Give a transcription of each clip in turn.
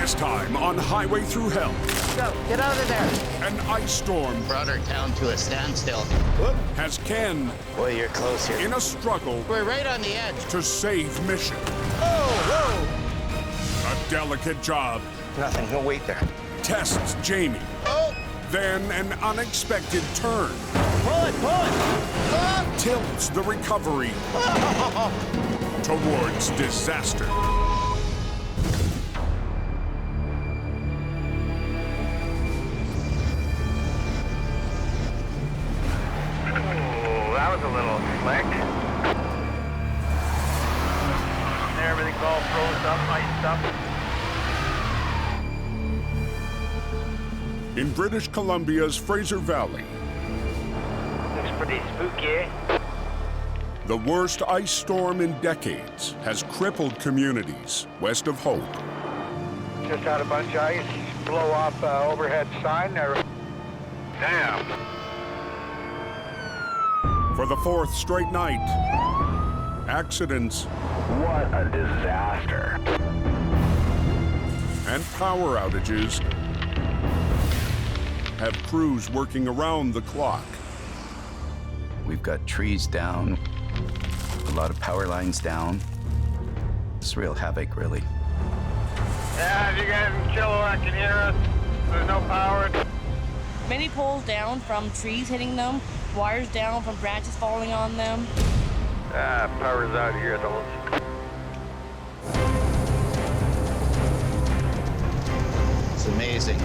This time on Highway Thru Hell, Go, get out of there. an ice storm Brought our town to a standstill. has Ken Boy, you're close here. in a struggle We're right on the edge. to save Mission. Oh, A delicate job nothing, no wait there. tests Jamie. Oh, Then an unexpected turn pull it. tilts the recovery towards disaster. Oh, that was a little slick. Everything's all froze up, iced up. In British Columbia's Fraser Valley, Looks pretty spooky, eh? the worst ice storm in decades has crippled communities west of Hope. Just had a bunch of ice blow off the overhead sign there. Damn. For the fourth straight night, accidents What a disaster. and power outages have crews working around the clock. We've got trees down, a lot of power lines down. It's real havoc, really. Yeah, if you guys in Kilowatt can hear us, there's no power. Many poles down from trees hitting them, wires down from branches falling on them. Power's out here though. it's amazing.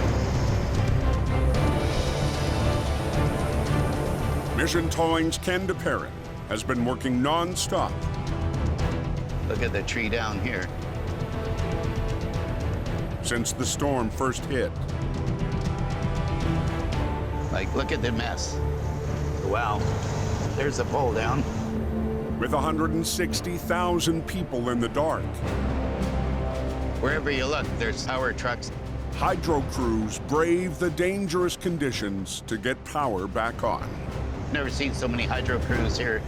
Mission Towing's Ken DePerrin has been working non-stop Look at the tree down here. since the storm first hit. Like, look at the mess. Wow, there's a pole down. With 160,000 people in the dark, Wherever you look, there's power trucks. hydro crews brave the dangerous conditions to get power back on. Never seen so many hydro crews here.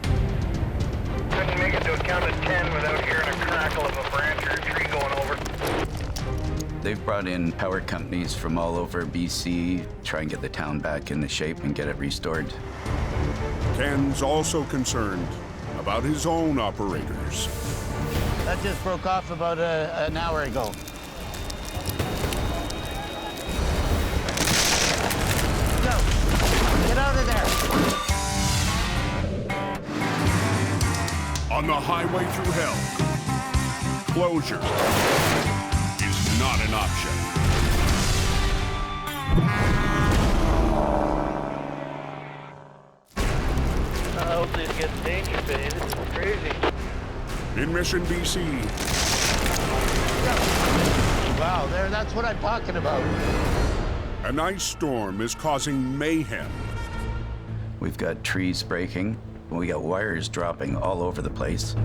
Couldn't make it to a count of 10 without hearing a crackle of a branch or a tree going over. They've brought in power companies from all over BC, try and get the town back into shape and get it restored. Ken's also concerned about his own operators. That just broke off about an hour ago. Go, get out of there. On the Highway Thru Hell, closure is not an option. Hopefully it gets dangerous, but this is crazy. In Mission, BC, Wow, that's what I'm talking about. an ice storm is causing mayhem. We've got trees breaking, we got wires dropping all over the place.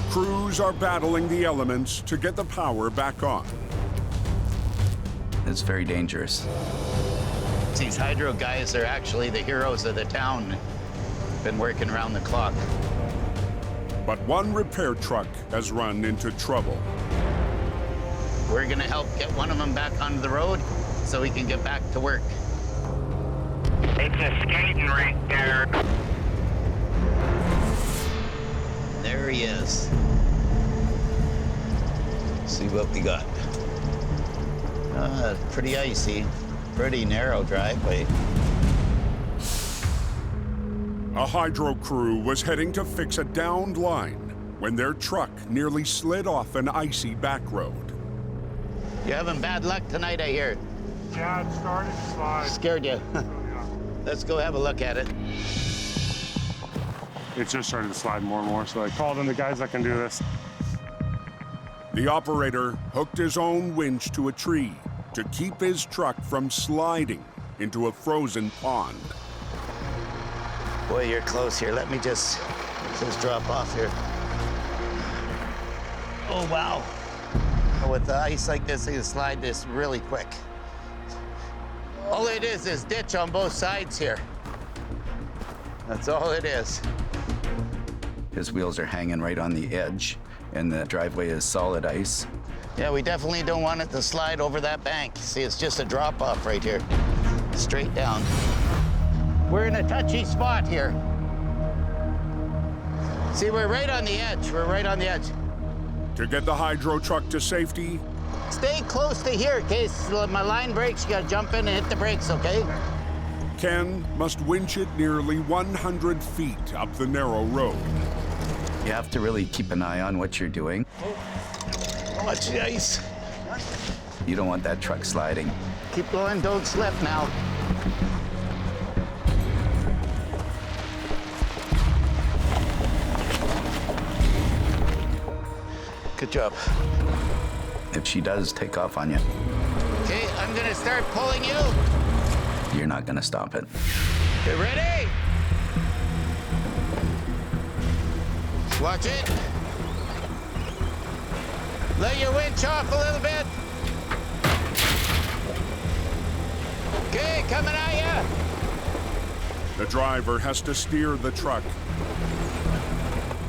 Crews are battling the elements to get the power back on. It's very dangerous. These hydro guys are actually the heroes of the town. Been working around the clock. But one repair truck has run into trouble. We're gonna help get one of them back onto the road so we can get back to work. It's a skating rink there. There he is. See what we got. Pretty icy, pretty narrow driveway. A hydro crew was heading to fix a downed line when their truck nearly slid off an icy back road. You're having bad luck tonight, I hear. Yeah, it started to slide. Scared you. Let's go have a look at it. It just started to slide more and more, so I called in the guys that can do this. The operator hooked his own winch to a tree to keep his truck from sliding into a frozen pond. Boy, you're close here. Let me just drop off here. Oh, wow. With the ice like this, you can slide this really quick. All it is ditch on both sides here. That's all it is. His wheels are hanging right on the edge, and the driveway is solid ice. Yeah, we definitely don't want it to slide over that bank. See, it's just a drop off right here. Straight down. We're in a touchy spot here. See, we're right on the edge. We're right on the edge. To get the hydro truck to safety, Stay close to here in case my line breaks. You gotta jump in and hit the brakes, okay? Ken must winch it nearly 100 feet up the narrow road. You have to really keep an eye on what you're doing. Watch the ice. You don't want that truck sliding. Keep going, don't slip now. Good job. If she does take off on you, Okay, I'm gonna start pulling you. you're not gonna stop it. You ready? Watch it. Let your winch off a little bit. Okay, coming at ya. The driver has to steer the truck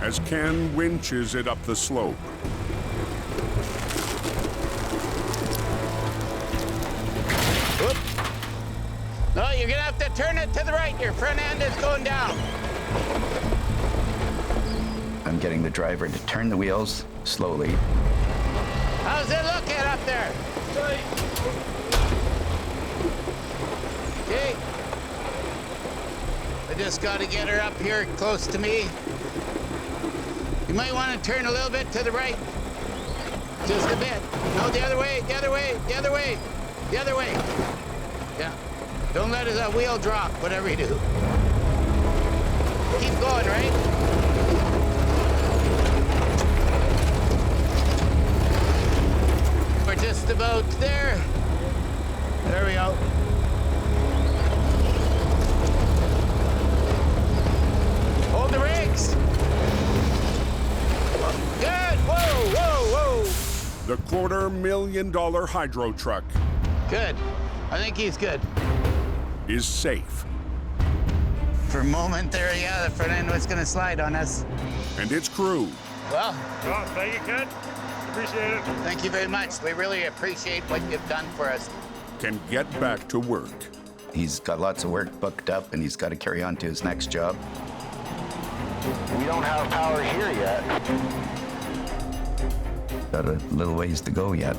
as Ken winches it up the slope. Whoop. No, you're gonna have to turn it to the right. Your front end is going down. I'm getting the driver to turn the wheels slowly. How's it looking up there? Okay. I just got to get her up here close to me. You might want to turn a little bit to the right. Just a bit. No, the other way, the other way, the other way, the other way. Yeah. Don't let that wheel drop, whatever you do. Keep going, right? We're just about there. There we go. Hold the brakes. Good. Whoa, whoa, whoa. The $250,000 hydro truck Good. I think he's good. is safe, For a moment there, yeah, the front end was going to slide on us. and its crew Well, Oh, thank you, Ken. Appreciate it. thank you very much. We really appreciate what you've done for us. can get back to work. He's got lots of work booked up and he's got to carry on to his next job. We don't have power here yet. Got a little ways to go yet.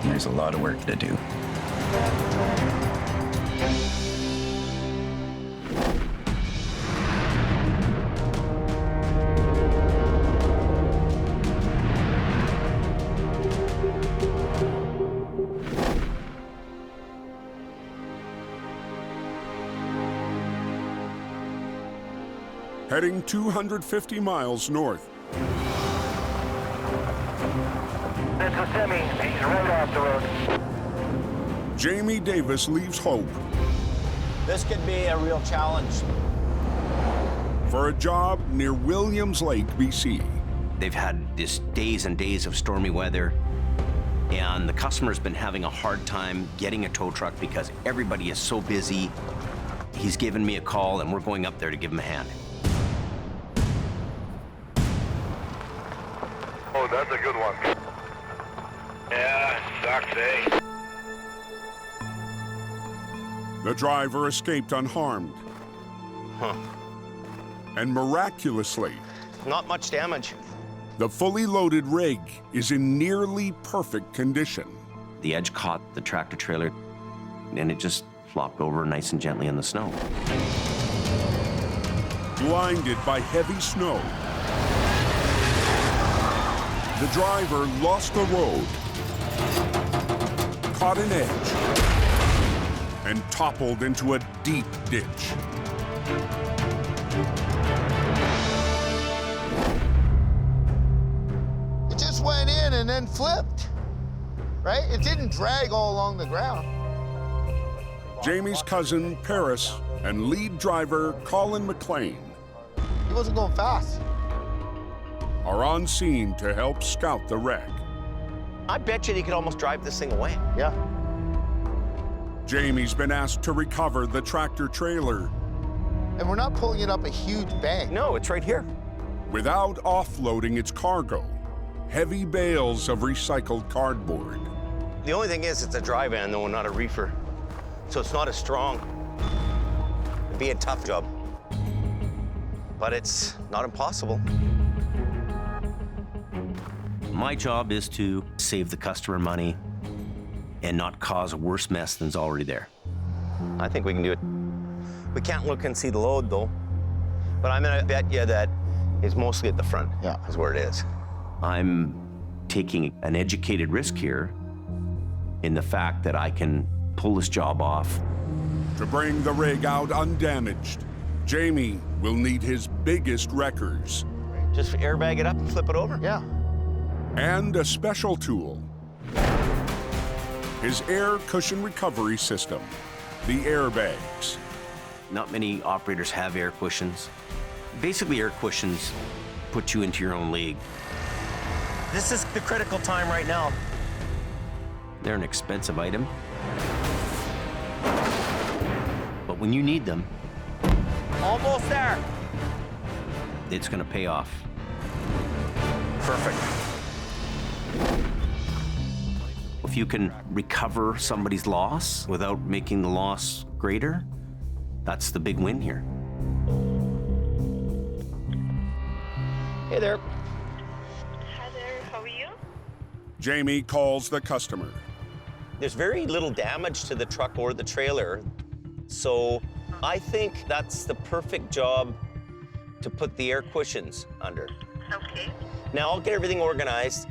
And there's a lot of work to do. Heading 250 miles north, This is Timmy. He's right off the road. Jamie Davis leaves hope This could be a real challenge. for a job near Williams Lake, BC. They've had this days and days of stormy weather, and the customer's been having a hard time getting a tow truck because everybody is so busy. He's given me a call, and we're going up there to give him a hand. Oh, that's a good one. Yeah, sucks, eh? The driver escaped unharmed. And miraculously, Not much damage. the fully loaded rig is in nearly perfect condition. The edge caught the tractor trailer, and it just flopped over nice and gently in the snow. Blinded by heavy snow, the driver lost the road, caught an edge, and toppled into a deep ditch. It just went in and then flipped, right? It didn't drag all along the ground. Jamie's cousin, Paris, and lead driver, Colin McLean, He wasn't going fast. are on scene to help scout the wreck. I bet you he could almost drive this thing away. Yeah. Jamie's been asked to recover the tractor trailer And we're not pulling it up a huge bank. No, it's right here. without offloading its cargo heavy bales of recycled cardboard. The only thing is, it's a dry van, though, not a reefer. So it's not as strong. It'd be a tough job. But it's not impossible. My job is to save the customer money and not cause a worse mess than's already there. I think we can do it. We can't look and see the load, though. But I'm gonna bet you that it's mostly at the front. Yeah. Is where it is. I'm taking an educated risk here in the fact that I can pull this job off. To bring the rig out undamaged, Jamie will need his biggest wreckers Just airbag it up and flip it over. Yeah. and a special tool. His air cushion recovery system, the airbags. Not many operators have air cushions. Basically, air cushions put you into your own league. This is the critical time right now. They're an expensive item. But when you need them, Almost there. it's gonna pay off. Perfect. If you can recover somebody's loss without making the loss greater, that's the big win here. Hey there. Hi there, how are you? Jamie calls the customer. There's very little damage to the truck or the trailer, so I think that's the perfect job to put the air cushions under. Okay. Now I'll get everything organized,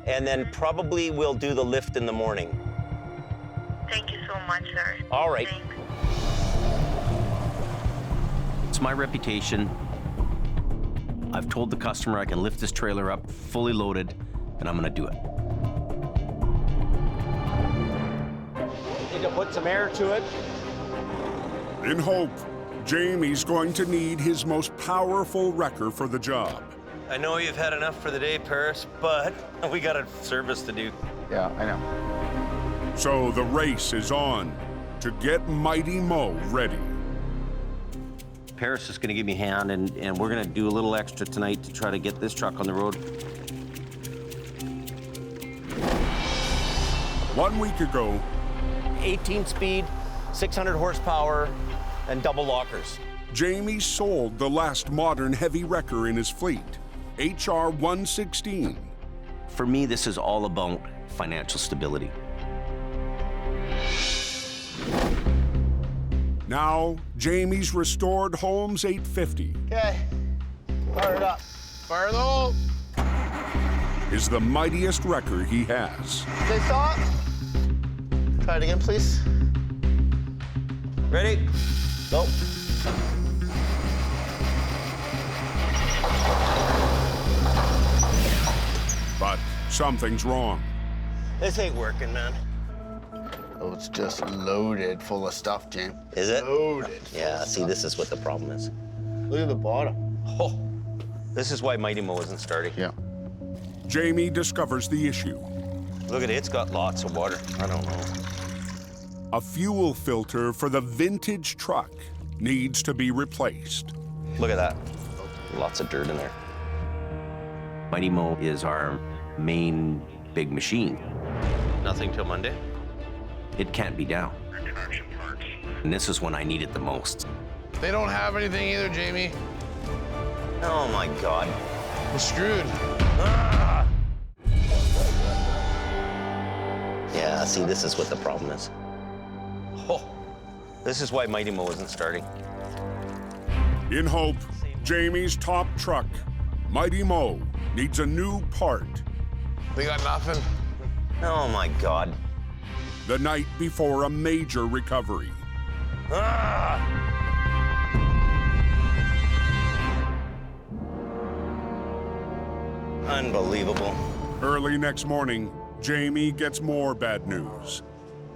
and then probably we'll do the lift in the morning. Thank you so much, sir. All right. Thanks. It's my reputation. I've told the customer I can lift this trailer up fully loaded, and I'm gonna do it. Need to put some air to it. In hope, Jamie's going to need his most powerful wrecker for the job. I know you've had enough for the day, Paris, but we got a service to do. Yeah, I know. So the race is on to get Mighty Mo ready. Paris is gonna give me a hand, and we're gonna do a little extra tonight to try to get this truck on the road. 1 week ago, 18 speed, 600 horsepower, and double lockers. Jamie sold the last modern heavy wrecker in his fleet, HR 116. For me, this is all about financial stability. Now, Jamie's restored Holmes 850 Okay. Fire it up. Fire the hole. is the mightiest wrecker he has. Stay stop. Try it again, please. Ready? Go. But something's wrong. This ain't working, man. Oh, it's just loaded full of stuff, James. Is it? Loaded. Yeah, see, this is what the problem is. Look at the bottom. Oh, this is why Mighty Mo isn't starting. Yeah. Jamie discovers the issue. Look at it, it's got lots of water. I don't know. A fuel filter for the vintage truck needs to be replaced. Look at that. Lots of dirt in there. Mighty Mo is our main big machine. Nothing till Monday? It can't be down. And this is when I need it the most. They don't have anything either, Jamie. Oh my God. We're screwed. Ah! Yeah, see, this is what the problem is. Oh, this is why Mighty Mo isn't starting. In hope, Jamie's top truck, Mighty Mo, needs a new part. They got nothing. Oh my God. The night before a major recovery. Ah! Unbelievable. Early next morning, Jamie gets more bad news.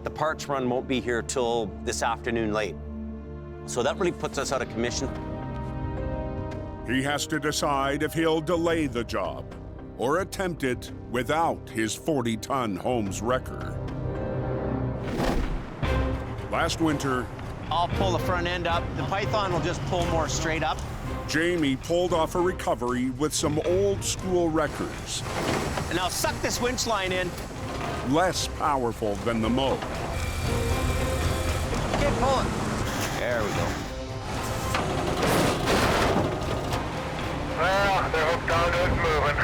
The parts run won't be here till this afternoon late. So that really puts us out of commission. He has to decide if he'll delay the job or attempt it without his 40-ton Holmes wrecker. Last winter, I'll pull the front end up. The Python will just pull more straight up. Jamie pulled off a recovery with some old-school wreckers. And Now suck this winch line in. Less powerful than the mow. Keep pulling. There we go. Well, they're hooked onto it, moving.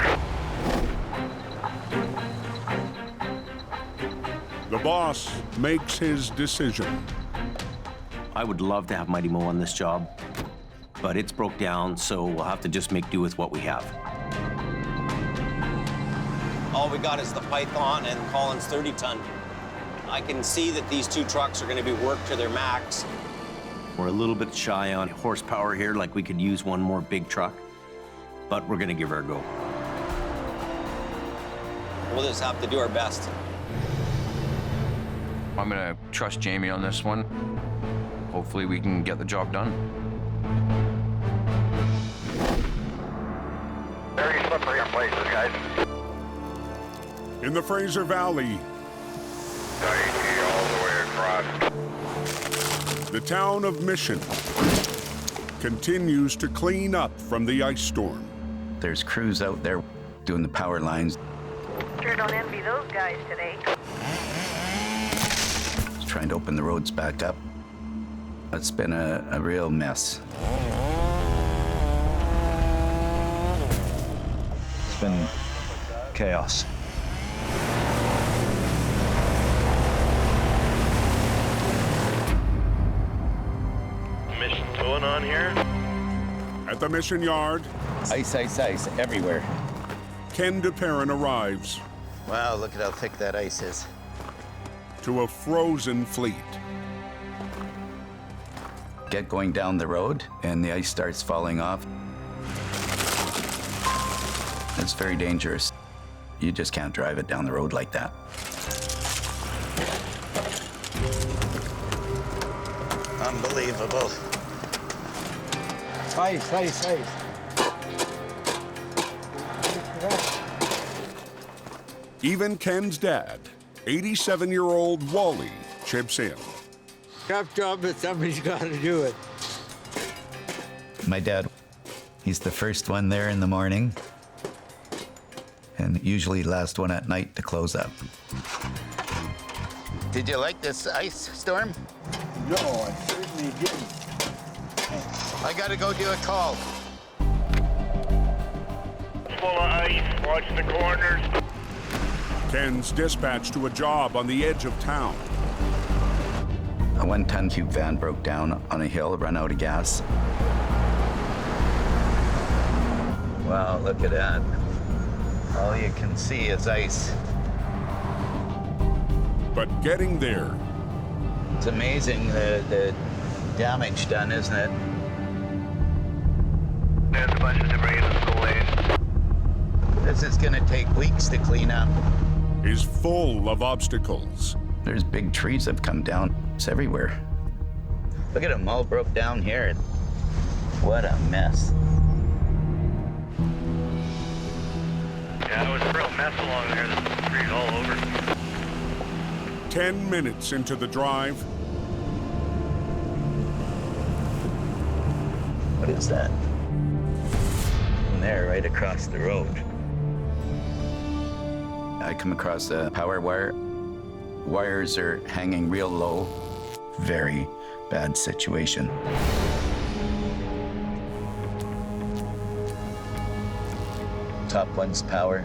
The boss makes his decision. I would love to have Mighty Mo on this job, but it's broke down, so we'll have to just make do with what we have. All we got is the Python and Collins 30-ton. I can see that these two trucks are going to be worked to their max. We're a little bit shy on horsepower here, like we could use one more big truck, but we're gonna give her a go. We'll just have to do our best. I'm gonna trust Jamie on this one. Hopefully we can get the job done. Very slippery in places, guys. In the Fraser Valley, Dicey all the way across. the town of Mission continues to clean up from the ice storm. There's crews out there doing the power lines, Sure don't envy those guys today. trying to open the roads back up. It's been a real mess. It's been chaos. Mission towing on here. At the Mission Yard, Ice, ice, ice everywhere. Ken DePerrin arrives Wow, look at how thick that ice is. to a frozen fleet. Get going down the road and the ice starts falling off. It's very dangerous. You just can't drive it down the road like that. Unbelievable. Ice, ice, ice. Even Ken's dad, 87-year-old Wally, chips in. Tough job, but somebody's got to do it. My dad, he's the first one there in the morning and usually last one at night to close up. Did you like this ice storm? No, I certainly didn't. I gotta go do a call. Full of ice, watch the corners. Ken's dispatched to a job on the edge of town. A 1-ton cube van broke down on a hill, run out of gas. Wow, look at that. All you can see is ice. But getting there, It's amazing the damage done, isn't it? There's a bunch of debris in the school lane. This is gonna take weeks to clean up. is full of obstacles. There's big trees that have come down. It's everywhere. Look at them, all broke down here. What a mess. Yeah, it was a real mess along there. There's debris all over. 10 minutes into the drive, What is that? And there, right across the road. I come across a power wire. Wires are hanging real low. Very bad situation. Top one's power.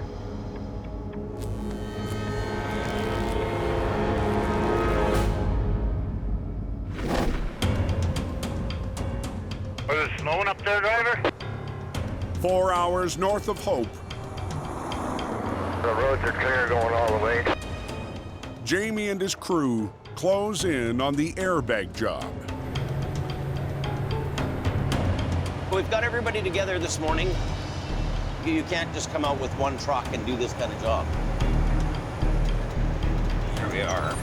Was it snowing up there, driver? 4 hours north of Hope, The roads are clear going all the way. Jamie and his crew close in on the Airbag job. We've got everybody together this morning. You can't just come out with one truck and do this kind of job. Here we are.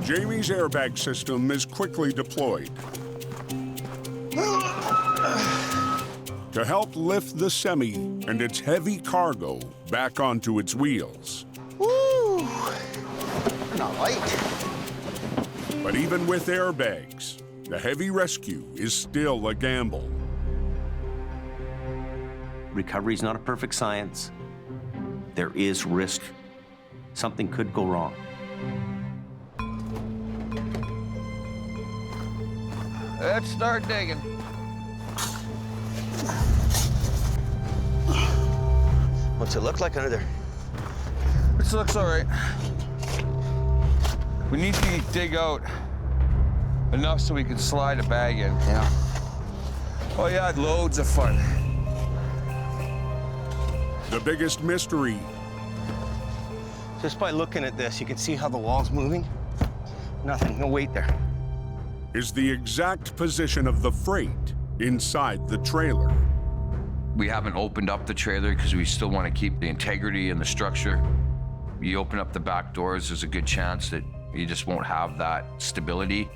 Jamie's airbag system is quickly deployed to help lift the semi and its heavy cargo back onto its wheels. Woo! But even with airbags, the heavy rescue is still a gamble. Recovery is not a perfect science. There is risk. Something could go wrong. Let's start digging. What's it look like under there? This looks all right. We need to dig out enough so we can slide a bag in. Yeah. Oh yeah, loads of fun. The biggest mystery Just by looking at this, you can see how the wall's moving. Nothing, no weight there. is the exact position of the freight inside the trailer. We haven't opened up the trailer because we still want to keep the integrity and the structure. You open up the back doors, there's a good chance that you just won't have that stability.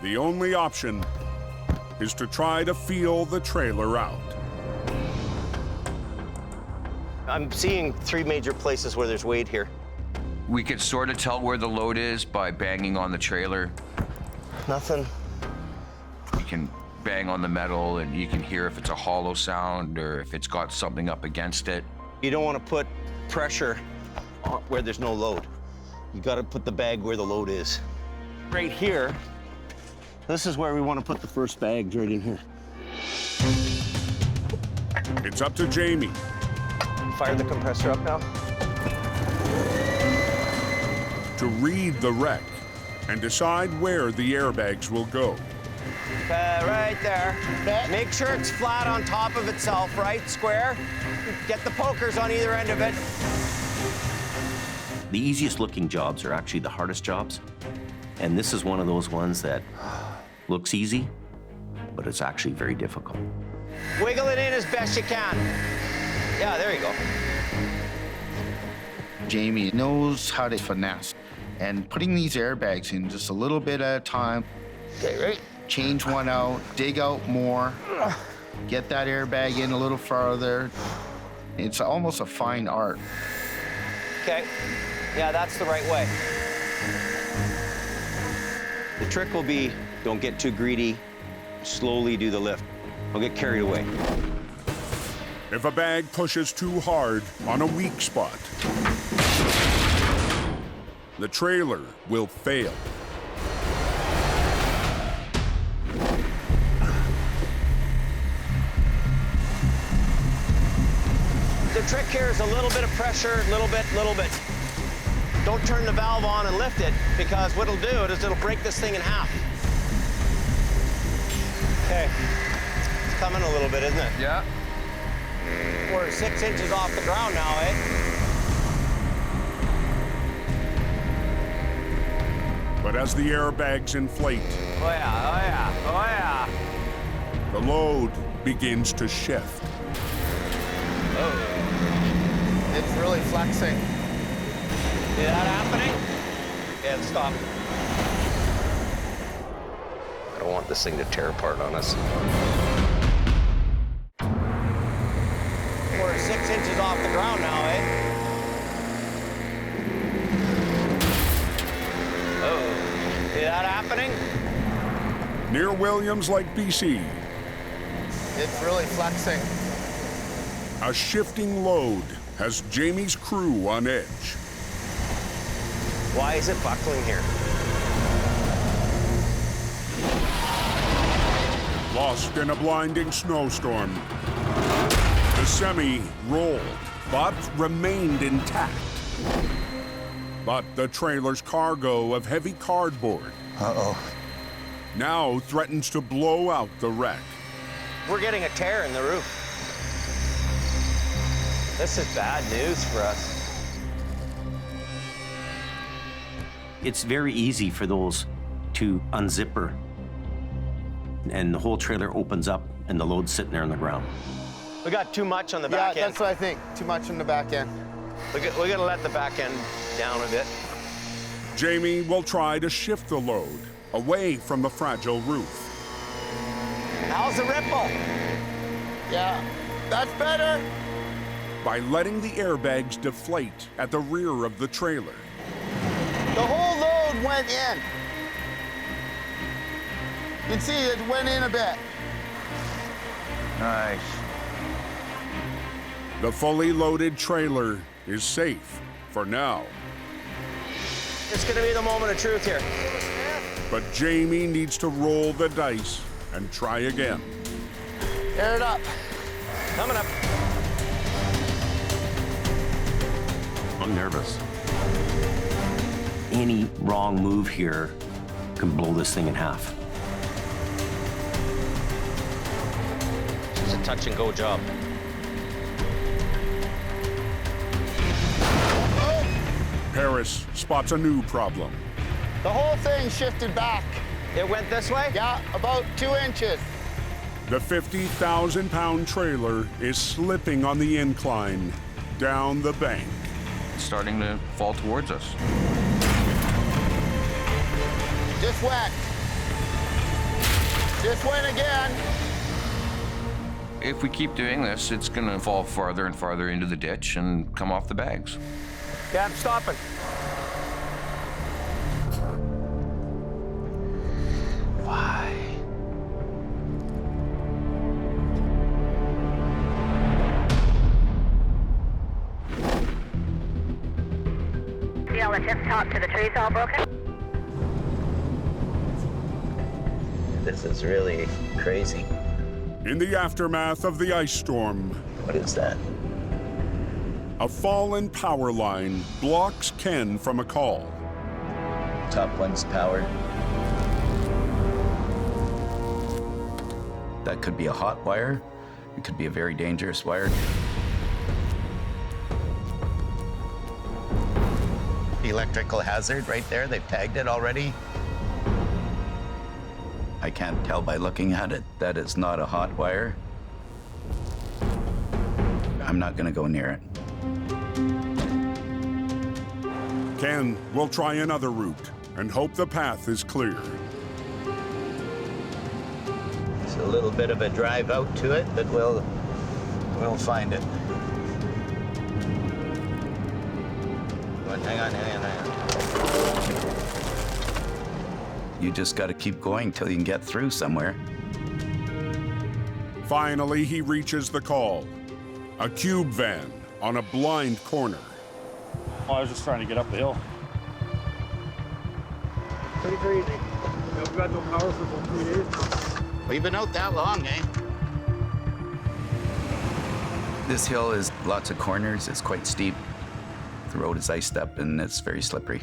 The only option is to try to feel the trailer out. I'm seeing 3 major places where there's weight here. We could sort of tell where the load is by banging on the trailer. Nothing. You can bang on the metal and you can hear if it's a hollow sound or if it's got something up against it. You don't want to put pressure on where there's no load. You got to put the bag where the load is. Right here, this is where we want to put the first bags, right in here. It's up to Jamie. Fire the compressor up now. To read the wreck and decide where the airbags will go. Right there. Make sure it's flat on top of itself, right? Square. Get the pokers on either end of it. The easiest looking jobs are actually the hardest jobs. And this is one of those ones that looks easy, but it's actually very difficult. Wiggle it in as best you can. Yeah, there you go. Jamie knows how to finesse. And putting these airbags in just a little bit at a time. Okay, right? Change one out, dig out more, get that airbag in a little farther. It's almost a fine art. Okay. Yeah, that's the right way. The trick will be, don't get too greedy. Slowly do the lift. Don't get carried away. If a bag pushes too hard on a weak spot, the trailer will fail. The trick here is a little bit of pressure, little bit. Don't turn the valve on and lift it, because what it'll do is it'll break this thing in half. Okay, it's coming a little bit, isn't it? Yeah. We're 6 inches off the ground now, eh? But as the airbags inflate, Oh yeah. the load begins to shift. Oh. It's really flexing. Is that happening? Yeah, stop. I don't want this thing to tear apart on us. We're 6 inches off the ground now, eh? Oh, is that happening? Near Williams Lake, BC, It's really flexing. a shifting load has Jamie's crew on edge. Why is it buckling here? Lost in a blinding snowstorm, the semi rolled, but remained intact. But the trailer's cargo of heavy cardboard now threatens to blow out the wreck. We're getting a tear in the roof. This is bad news for us. It's very easy for those to unzipper, and the whole trailer opens up and the load's sitting there on the ground. We got too much on the back end. Yeah, that's what I think. Too much on the back end. We gotta let the back end down a bit. Jamie will try to shift the load away from the fragile roof. How's the ripple? Yeah, that's better. By letting the airbags deflate at the rear of the trailer. The whole load went in. You can see it went in a bit. Nice. The fully loaded trailer is safe for now. It's gonna be the moment of truth here. But Jamie needs to roll the dice and try again. Air it up. Coming up. I'm nervous. Any wrong move here can blow this thing in half. It's a touch and go job. Paris spots a new problem. The whole thing shifted back. It went this way? Yeah, about 2 inches. The 50,000-pound trailer is slipping on the incline down the bank. It's starting to fall towards us. Just went. Just went again. If we keep doing this, it's gonna fall farther and farther into the ditch and come off the bags. Yeah, I'm stopping. Why? See all the tips top to the trees all broken? This is really crazy. In the aftermath of the ice storm, What is that? a fallen power line blocks Ken from a call. Top one's powered. That could be a hot wire. It could be a very dangerous wire. Electrical hazard right there. They've tagged it already. I can't tell by looking at it. That is not a hot wire. I'm not going to go near it. Ken will try another route and hope the path is clear. It's a little bit of a drive out to it, but we'll find it. Hang on. You just got to keep going till you can get through somewhere. Finally, he reaches the call. A cube van on a blind corner. Well, I was just trying to get up the hill. Pretty crazy. We've got no power for about 3 days. We've been out that long, eh? This hill is lots of corners. It's quite steep. The road is iced up and it's very slippery.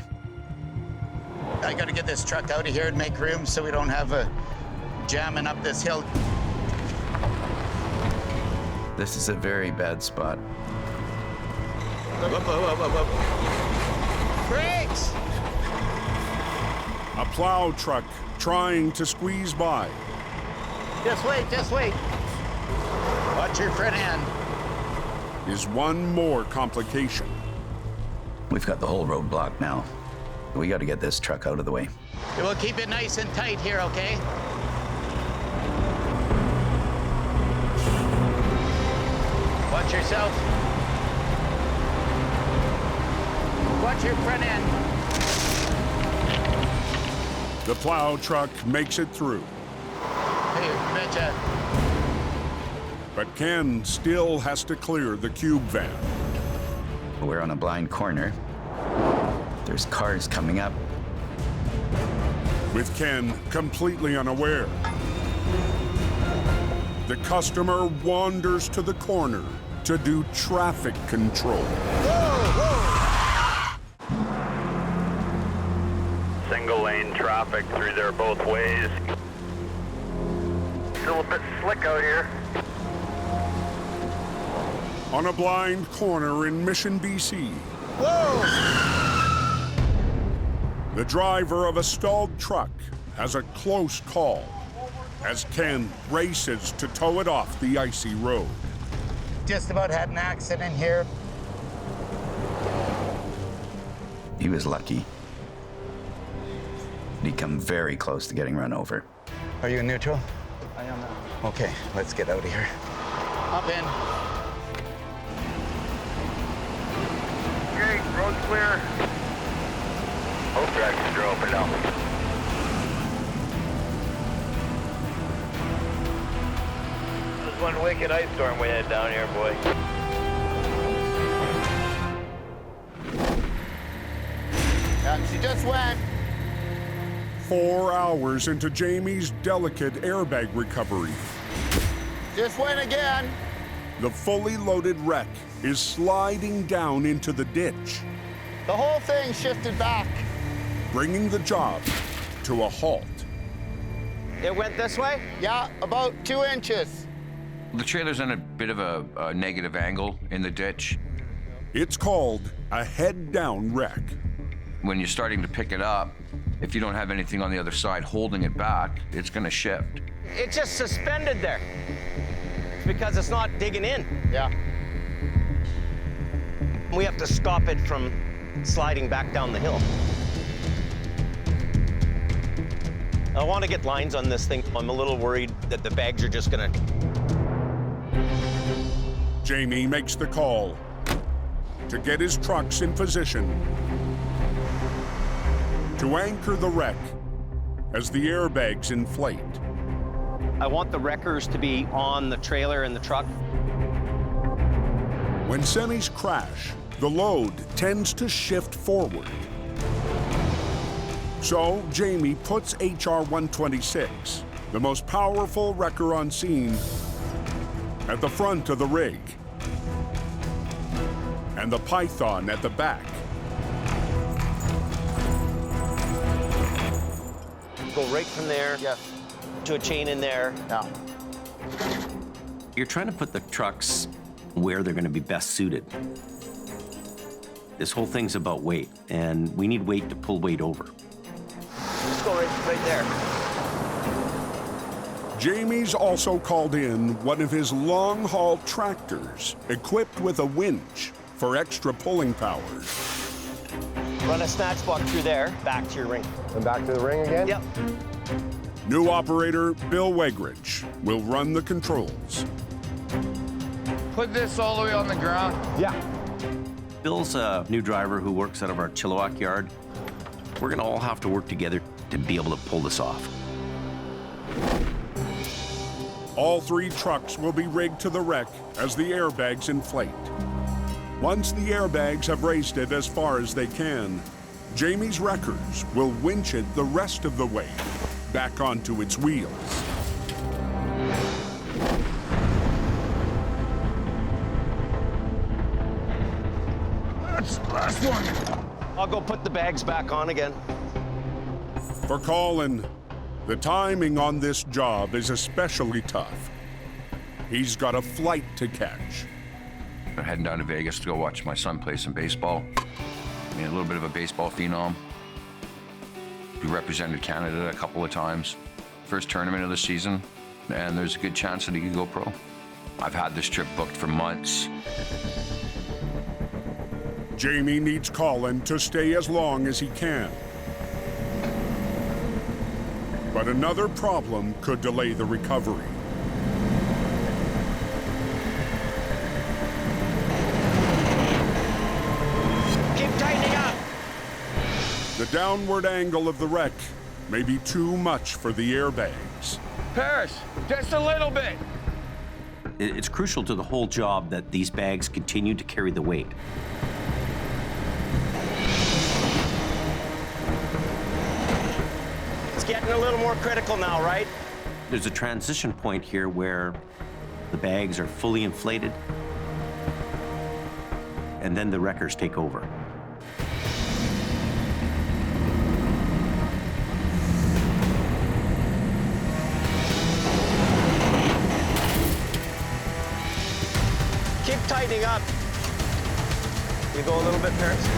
I gotta get this truck out of here and make room so we don't have a jamming up this hill. This is a very bad spot. Whoop. Brakes! A plow truck trying to squeeze by. Just wait. Watch your front end. Is one more complication. We've got the whole road blocked now. We got to get this truck out of the way. We'll keep it nice and tight here, okay? Watch yourself. Watch your front end. The plow truck makes it through. Hey, betcha. But Ken still has to clear the cube van. We're on a blind corner. There's cars coming up. With Ken completely unaware. The customer wanders to the corner to do traffic control. Single lane traffic through there both ways. Still a bit slick out here. On a blind corner in Mission, BC. The driver of a stalled truck has a close call as Ken races to tow it off the icy road. Just about had an accident here. He was lucky. He'd come very close to getting run over. Are you in neutral? I am now. Okay, let's get out of here. Up in. Okay, road's clear. Both tracks are open now. one wicked ice storm we had down here, boy. Yeah, she just went. 4 hours into Jamie's delicate airbag recovery, Just went again. the fully loaded wreck is sliding down into the ditch, The whole thing shifted back. bringing the job to a halt. It went this way? Yeah, about 2 inches. The trailer's in a bit of a negative angle in the ditch. It's called a head-down wreck. When you're starting to pick it up, if you don't have anything on the other side holding it back, it's gonna shift. It's just suspended there. It's because it's not digging in. Yeah. We have to stop it from sliding back down the hill. I want to get lines on this thing. I'm a little worried that the bags are just gonna... Jamie makes the call to get his trucks in position to anchor the wreck as the airbags inflate. I want the wreckers to be on the trailer and the truck. When semis crash, the load tends to shift forward. So Jamie puts HR-126, the most powerful wrecker on scene, at the front of the rig, and the Python at the back. Go right from there to a chain in there. Yeah. You're trying to put the trucks where they're going to be best suited. This whole thing's about weight, and we need weight to pull weight over. Just go right there. Jamie's also called in one of his long-haul tractors equipped with a winch for extra pulling power. Run a snatch block through there, back to your ring. And back to the ring again? Yep. New operator Bill Wegridge will run the controls. Put this all the way on the ground. Yeah. Bill's a new driver who works out of our Chilliwack yard. We're going to all have to work together to be able to pull this off. All 3 trucks will be rigged to the wreck as the airbags inflate. Once the airbags have raised it as far as they can, Jamie's wreckers will winch it the rest of the way back onto its wheels. That's the last one. I'll go put the bags back on again. For Colin, the timing on this job is especially tough. He's got a flight to catch. I'm heading down to Vegas to go watch my son play some baseball. I mean, a little bit of a baseball phenom. We represented Canada a couple of times. First tournament of the season, and there's a good chance that he could go pro. I've had this trip booked for months. Jamie needs Colin to stay as long as he can. But another problem could delay the recovery. Keep tightening up. The downward angle of the wreck may be too much for the airbags. Paris, just a little bit. It's crucial to the whole job that these bags continue to carry the weight. It's getting a little more critical now, right? There's a transition point here where the bags are fully inflated, and then the wreckers take over. Keep tightening up. You go a little bit, Paris.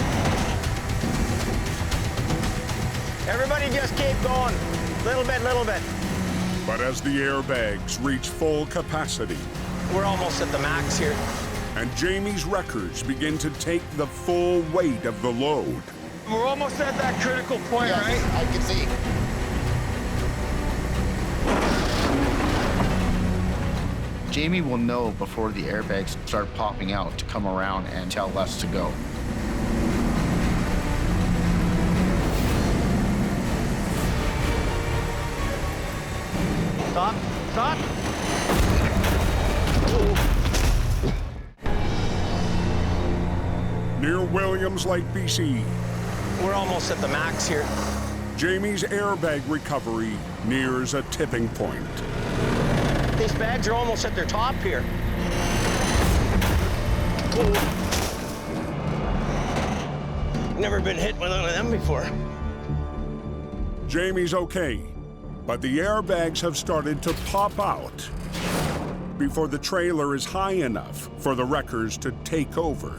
Everybody just keep going. Little bit, little bit. But as the airbags reach full capacity, We're almost at the max here. and Jamie's wreckers begin to take the full weight of the load, We're almost at that critical point, Yes, right? I can see. Jamie will know before the airbags start popping out to come around and tell us to go. Stop, stop. Williams Lake, BC. We're almost at the max here. Jamie's airbag recovery nears a tipping point. These bags are almost at their top here. Never been hit with one of them before. Jamie's okay, but the airbags have started to pop out before the trailer is high enough for the wreckers to take over.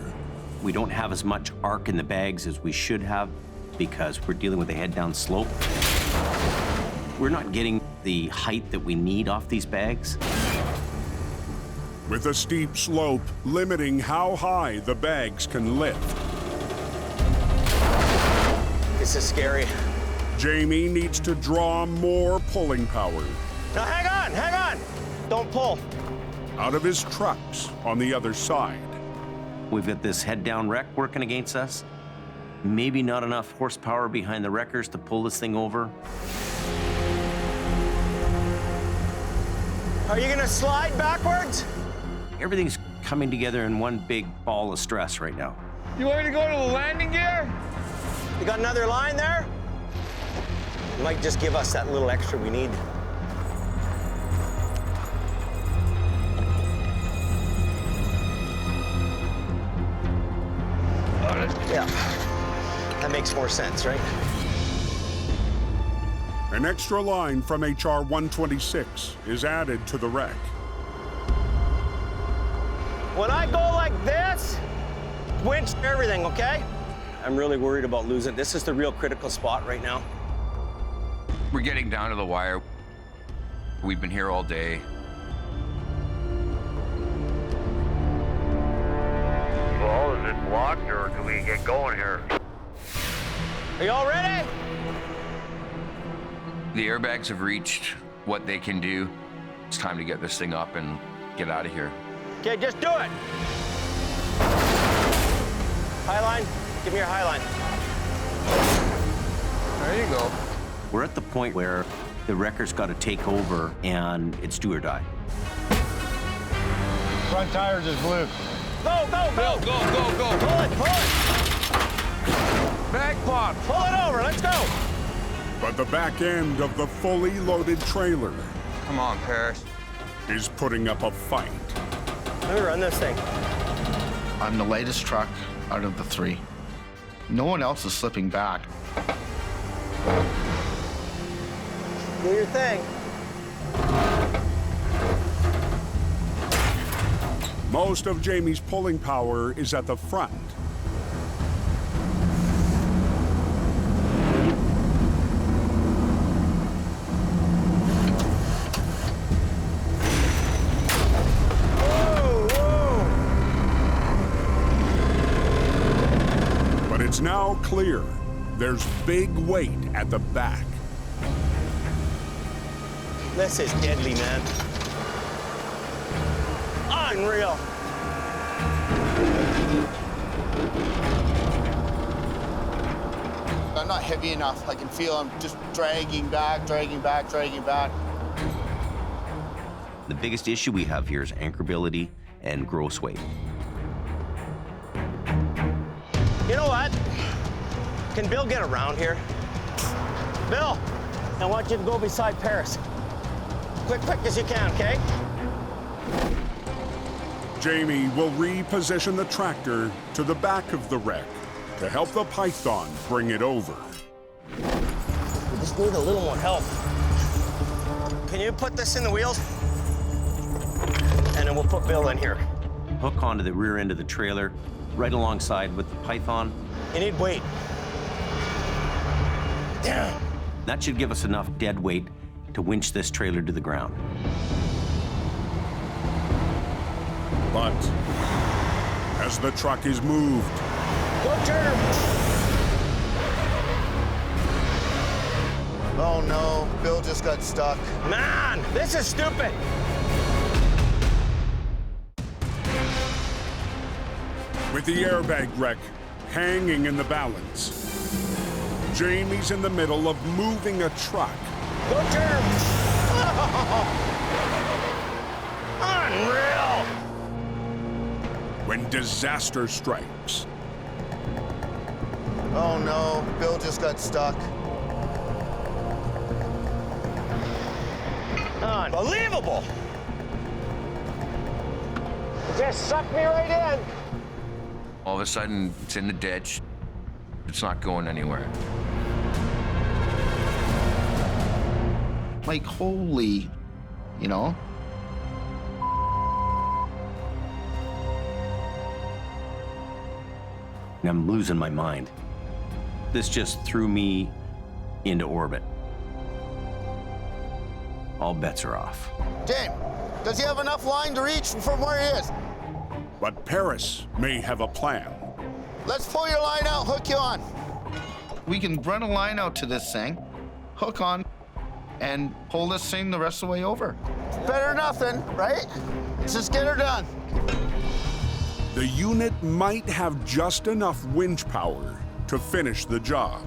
We don't have as much arc in the bags as we should have because we're dealing with a head-down slope. We're not getting the height that we need off these bags. With a steep slope limiting how high the bags can lift. This is scary. Jamie needs to draw more pulling power. Now hang on! Don't pull. Out of his trucks on the other side. We've got this head-down wreck working against us. Maybe not enough horsepower behind the wreckers to pull this thing over. Are you gonna slide backwards? Everything's coming together in one big ball of stress right now. You want me to go to the landing gear? You got another line there? You might just give us that little extra we need. Yeah, that makes more sense, right? An extra line from HR 126 is added to the wreck. When I go like this, winch everything, okay? I'm really worried about losing. This is the real critical spot right now. We're getting down to the wire. We've been here all day. Well, is it blocked or can we get going here? Are you all ready? The airbags have reached what they can do. It's time to get this thing up and get out of here. Okay, just do it. High line, give me your high line. There you go. We're at the point where the wrecker's got to take over and it's do or die. Front tires is loose. Go! Go! Pull it! Back pop. Pull it over, let's go! But the back end of the fully loaded trailer Come on, Paris. is putting up a fight. Let me run this thing. I'm the lightest truck out of the three. No one else is slipping back. Do your thing. Most of Jamie's pulling power is at the front. But it's now clear there's big weight at the back. This is deadly, man. Unreal. I'm not heavy enough. I can feel I'm just dragging back. The biggest issue we have here is anchorability and gross weight. You know what? Can Bill get around here? Bill, I want you to go beside Paris. Quick as you can, okay? Jamie will reposition the tractor to the back of the wreck to help the Python bring it over. We just need a little more help. Can you put this in the wheels? And then we'll put Bill in here. Hook onto the rear end of the trailer, right alongside with the Python. You need weight. Damn. That should give us enough dead weight to winch this trailer to the ground. But as the truck is moved, Go, Turner. Oh no, Bill just got stuck. Man, this is stupid. with the airbag wreck hanging in the balance, Jamie's in the middle of moving a truck. Go turn! Unreal! When disaster strikes. Oh no, Bill just got stuck. Unbelievable! It just sucked me right in. All of a sudden, it's in the ditch. It's not going anywhere. Like, holy, you know? I'm losing my mind. This just threw me into orbit. All bets are off. James, does he have enough line to reach from where he is? But Paris may have a plan. Let's pull your line out, hook you on. We can run a line out to this thing, hook on, and pull this thing the rest of the way over. Better than nothing, right? Let's just get her done. The unit might have just enough winch power to finish the job.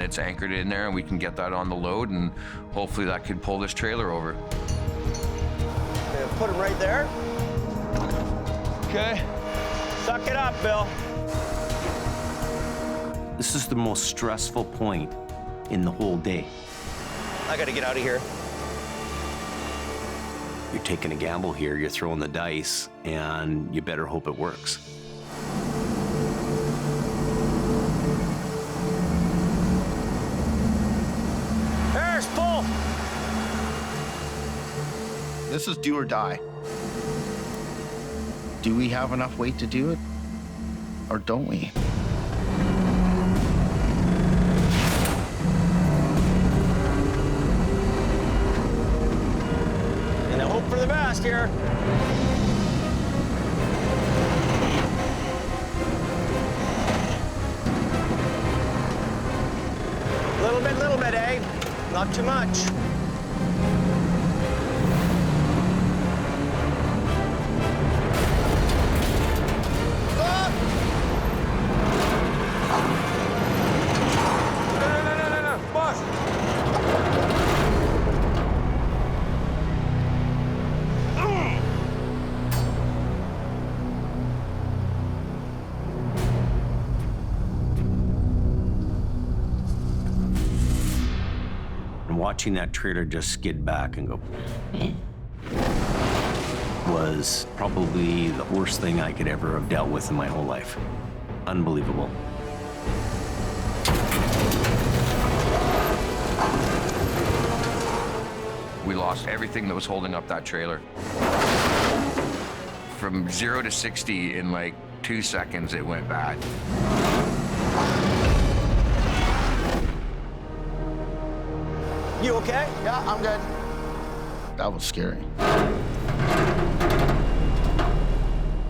It's anchored in there, and we can get that on the load, and hopefully that could pull this trailer over. Put him right there. Okay. Suck it up, Bill. This is the most stressful point in the whole day. I gotta get out of here. You're taking a gamble here, you're throwing the dice, and you better hope it works. Paris, pull! This is do or die. Do we have enough weight to do it, or don't we? And I hope for the best here. Little bit, eh? Not too much. No, boss. And watching that trailer just skid back and go was probably the worst thing I could ever have dealt with in my whole life. Unbelievable. We lost everything that was holding up that trailer. From 0 to 60 in like 2 seconds, it went bad. You okay? Yeah, I'm good. That was scary.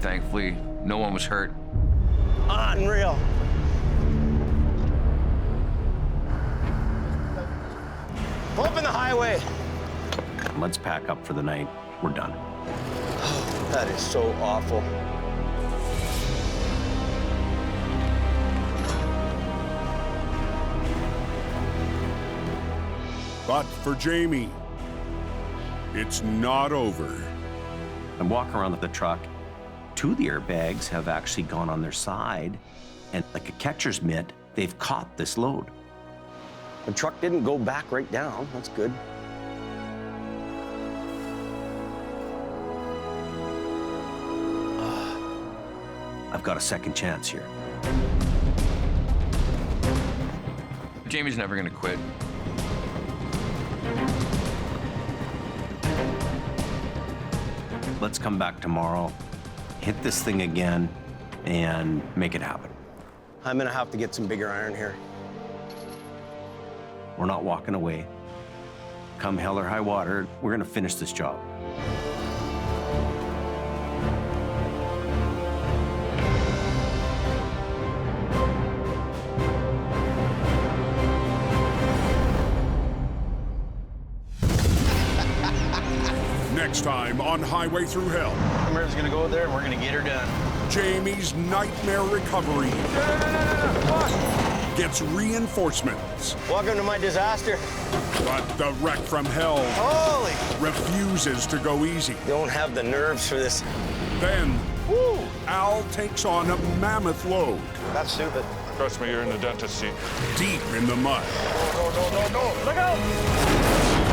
Thankfully, no one was hurt. Unreal. Open the highway. Let's pack up for the night. We're done. That is so awful. But for Jamie, it's not over. I walk around with the truck. 2 of the airbags have actually gone on their side, and like a catcher's mitt, they've caught this load. The truck didn't go back right down. That's good. I've got a second chance here. Jamie's never gonna quit. Let's come back tomorrow, hit this thing again, and make it happen. I'm gonna have to get some bigger iron here. We're not walking away. Come hell or high water, we're gonna finish this job. Next time on Highway Thru Hell. Merv's gonna go there and we're gonna get her done. Jamie's nightmare recovery gets reinforcements. Welcome to my disaster. But the wreck from hell Holy! refuses to go easy. Don't have the nerves for this. Then Al takes on a mammoth load. That's stupid. Trust me, you're in the dentist seat. Deep in the mud. No. Look out!